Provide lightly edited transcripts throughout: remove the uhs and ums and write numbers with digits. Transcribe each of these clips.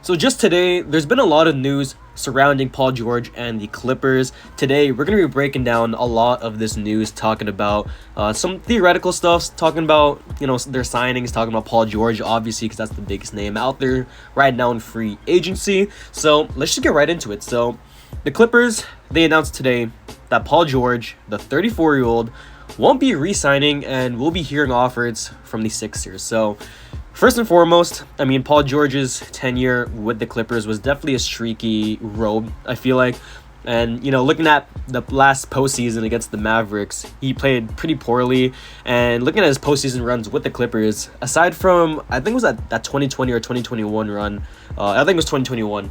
So just today, there's been a lot of news surrounding Paul George and the Clippers. Today, we're going to be breaking down a lot of this news, talking about some theoretical stuff, talking about, their signings, talking about Paul George, obviously, because that's the biggest name out there right now in free agency. So let's just get right into it. So the Clippers, they announced today that Paul George, the 34-year-old, won't be re-signing and will be hearing offers from the Sixers. So first and foremost, Paul George's tenure with the Clippers was definitely a streaky road, I feel like. And, looking at the last postseason against the Mavericks, he played pretty poorly. And looking at his postseason runs with the Clippers, aside from, I think it was that 2020 or 2021 run, I think it was 2021,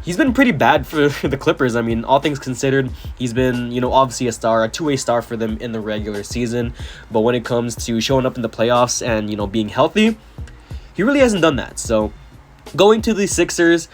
he's been pretty bad for the Clippers. All things considered, he's been, obviously a two-way star for them in the regular season. But when it comes to showing up in the playoffs and, being healthy, he really hasn't done that. So going to the Sixers,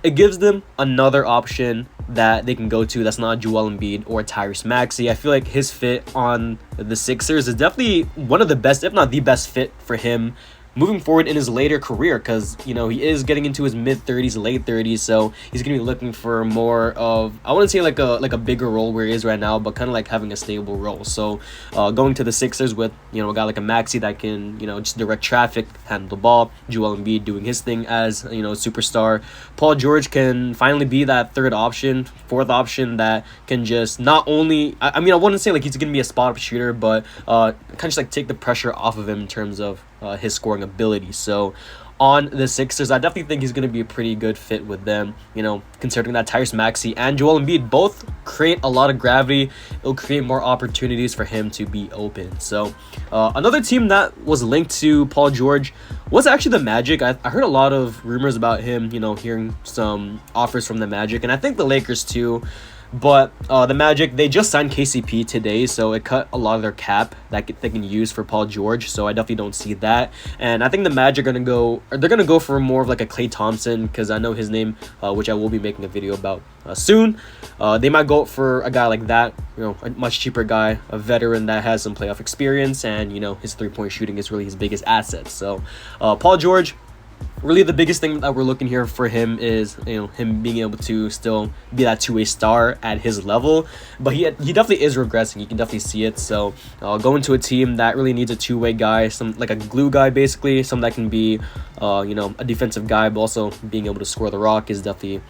it gives them another option that they can go to that's not Joel Embiid or Tyrese Maxey. I feel like his fit on the Sixers is definitely one of the best, if not the best fit for him moving forward in his later career, because he is getting into his mid-30s, late 30s, so he's gonna be looking for more of, I wouldn't say like a bigger role where he is right now, but kind of like having a stable role. So going to the Sixers with a guy like a Maxey that can just direct traffic, handle the ball, Joel Embiid doing his thing as superstar, Paul George can finally be that third option, fourth option that can just not only, I wouldn't say like he's gonna be a spot-up shooter, but kind of just like take the pressure off of him in terms of his scoring ability. So on the Sixers, I definitely think he's going to be a pretty good fit with them, considering that Tyrese Maxey and Joel Embiid both create a lot of gravity. It'll create more opportunities for him to be open. So another team that was linked to Paul George was actually the Magic. I heard a lot of rumors about him, hearing some offers from the Magic, and I think the Lakers too. But the Magic, they just signed KCP today, so it cut a lot of their cap that they can use for Paul George. So I definitely don't see that. And I think the Magic are gonna go for more of like a Klay Thompson, because I know his name, which I will be making a video about soon. They might go for a guy like that, a much cheaper guy, a veteran that has some playoff experience, and his 3-point shooting is really his biggest asset. So Paul George, really the biggest thing that we're looking here for him is him being able to still be that two-way star at his level, but he definitely is regressing. You can definitely see it. So going to a team that really needs a two-way guy, some like a glue guy, basically, some that can be a defensive guy but also being able to score the rock, is definitely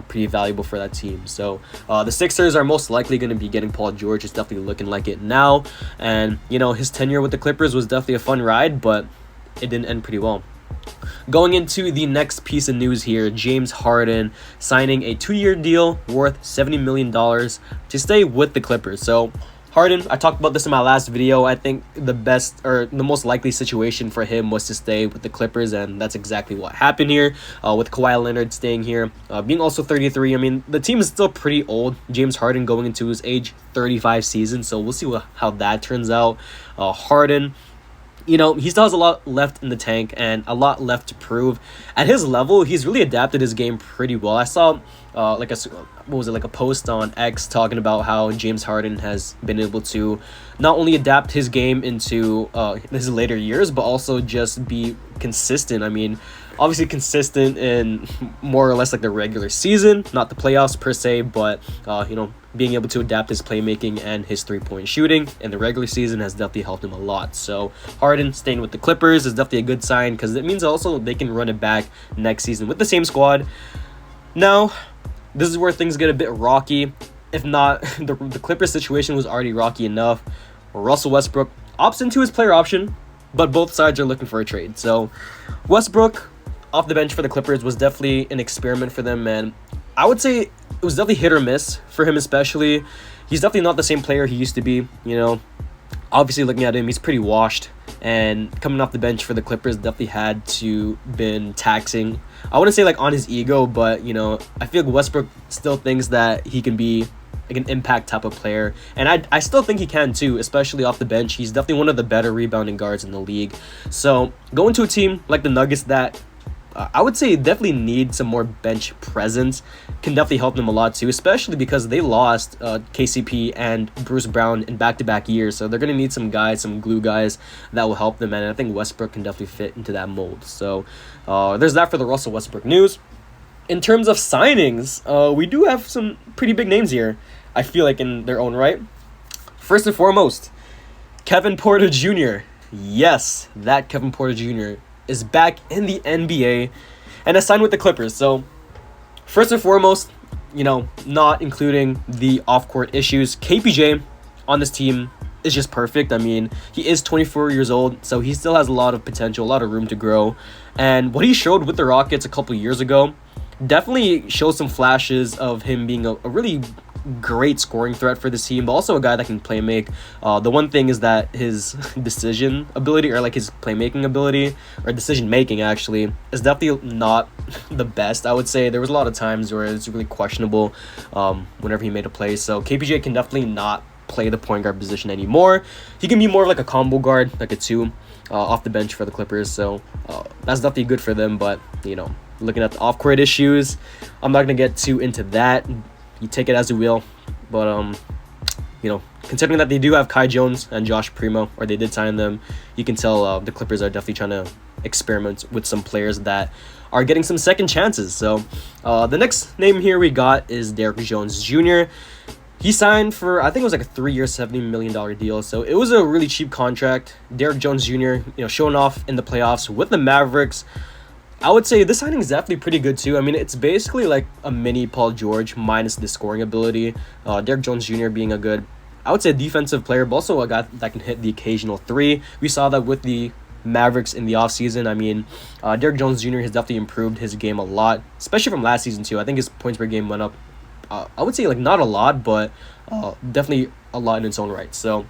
pretty valuable for that team. So the Sixers are most likely going to be getting Paul George. It's definitely looking like it now, and his tenure with the Clippers was definitely a fun ride, but it didn't end pretty well. Going into the next piece of news here, James Harden signing a 2-year deal worth $70 million to stay with the Clippers. So Harden, I talked about this in my last video. I think the best or the most likely situation for him was to stay with the Clippers, and that's exactly what happened here with Kawhi Leonard staying here, being also 33. The team is still pretty old. James Harden going into his age 35 season, so we'll see how that turns out. Harden, he still has a lot left in the tank and a lot left to prove. At his level, he's really adapted his game pretty well. I saw like a post on X talking about how James Harden has been able to not only adapt his game into his later years, but also just be consistent. Obviously consistent in more or less like the regular season, not the playoffs per se, but being able to adapt his playmaking and his 3-point shooting in the regular season has definitely helped him a lot. So Harden staying with the Clippers is definitely a good sign, because it means also they can run it back next season with the same squad. Now, this is where things get a bit rocky. If not, the Clippers situation was already rocky enough. Russell Westbrook opts into his player option, but both sides are looking for a trade. So Westbrook off the bench for the Clippers was definitely an experiment for them, and I would say it was definitely hit or miss for him, especially. He's definitely not the same player he used to be, Obviously, looking at him, he's pretty washed, and coming off the bench for the Clippers definitely had to been taxing. I wouldn't say like on his ego, but I feel like Westbrook still thinks that he can be like an impact type of player, and I still think he can too, especially off the bench. He's definitely one of the better rebounding guards in the league. So going to a team like the Nuggets that I would say definitely need some more bench presence can definitely help them a lot too, especially because they lost KCP and Bruce Brown in back-to-back years. So they're going to need some guys, some glue guys that will help them. And I think Westbrook can definitely fit into that mold. So there's that for the Russell Westbrook news. In terms of signings, we do have some pretty big names here. I feel like in their own right. First and foremost, Kevin Porter Jr. Yes, that Kevin Porter Jr. is back in the NBA and has signed with the Clippers. So, first and foremost, not including the off-court issues, KPJ on this team is just perfect. I mean, he is 24 years old, so he still has a lot of potential, a lot of room to grow. And what he showed with the Rockets a couple years ago definitely shows some flashes of him being a really great scoring threat for this team, but also a guy that can play make. The one thing is that his decision ability, or like his playmaking ability, or decision making actually, is definitely not the best. I would say there was a lot of times where it's really questionable whenever he made a play. So KPJ can definitely not play the point guard position anymore. He can be more of like a combo guard, like a two, off the bench for the Clippers. So that's definitely good for them. But looking at the off-court issues, I'm not gonna get too into that. You take it as you will, but considering that they do have Kai Jones and Josh Primo, or they did sign them, you can tell the Clippers are definitely trying to experiment with some players that are getting some second chances. So the next name here we got is Derrick Jones Jr. He signed for, I think it was like a 3-year, $70 million deal. So it was a really cheap contract. Derrick Jones Jr., showing off in the playoffs with the Mavericks. I would say this signing is definitely pretty good too. I mean, it's basically like a mini Paul George minus the scoring ability. Derrick Jones Jr. being a good, I would say, defensive player, but also a guy that can hit the occasional three. We saw that with the Mavericks in the offseason. I mean, Derrick Jones Jr. has definitely improved his game a lot, especially from last season too. I think his points per game went up. I would say like not a lot, but definitely a lot in its own right. So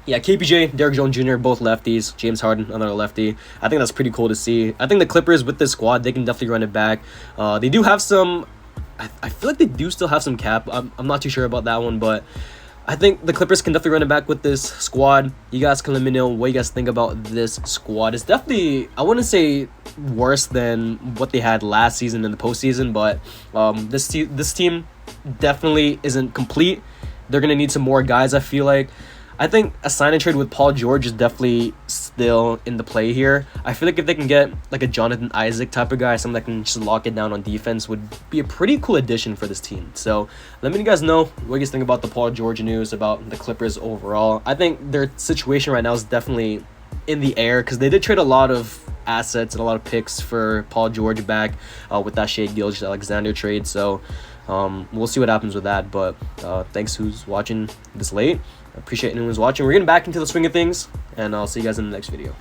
yeah, KPJ, Derrick Jones Jr., both lefties. James Harden, another lefty. I think that's pretty cool to see. I think the Clippers, with this squad, they can definitely run it back. They do have some... I feel like they do still have some cap. I'm not too sure about that one, but I think the Clippers can definitely run it back with this squad. You guys can let me know what you guys think about this squad. It's definitely, I wouldn't say worse than what they had last season in the postseason, but this team definitely isn't complete. They're going to need some more guys, I feel like. I think a sign and trade with Paul George is definitely still in the play here. I feel like if they can get like a Jonathan Isaac type of guy, someone that can just lock it down on defense, would be a pretty cool addition for this team. So let me guys know what you guys think about the Paul George news, about the Clippers overall. I think their situation right now is definitely in the air because they did trade a lot of assets and a lot of picks for Paul George back with that Shea Gilgeous-Alexander trade. So we'll see what happens with that. But thanks who's watching this late. I appreciate anyone who's watching. We're getting back into the swing of things, and I'll see you guys in the next video.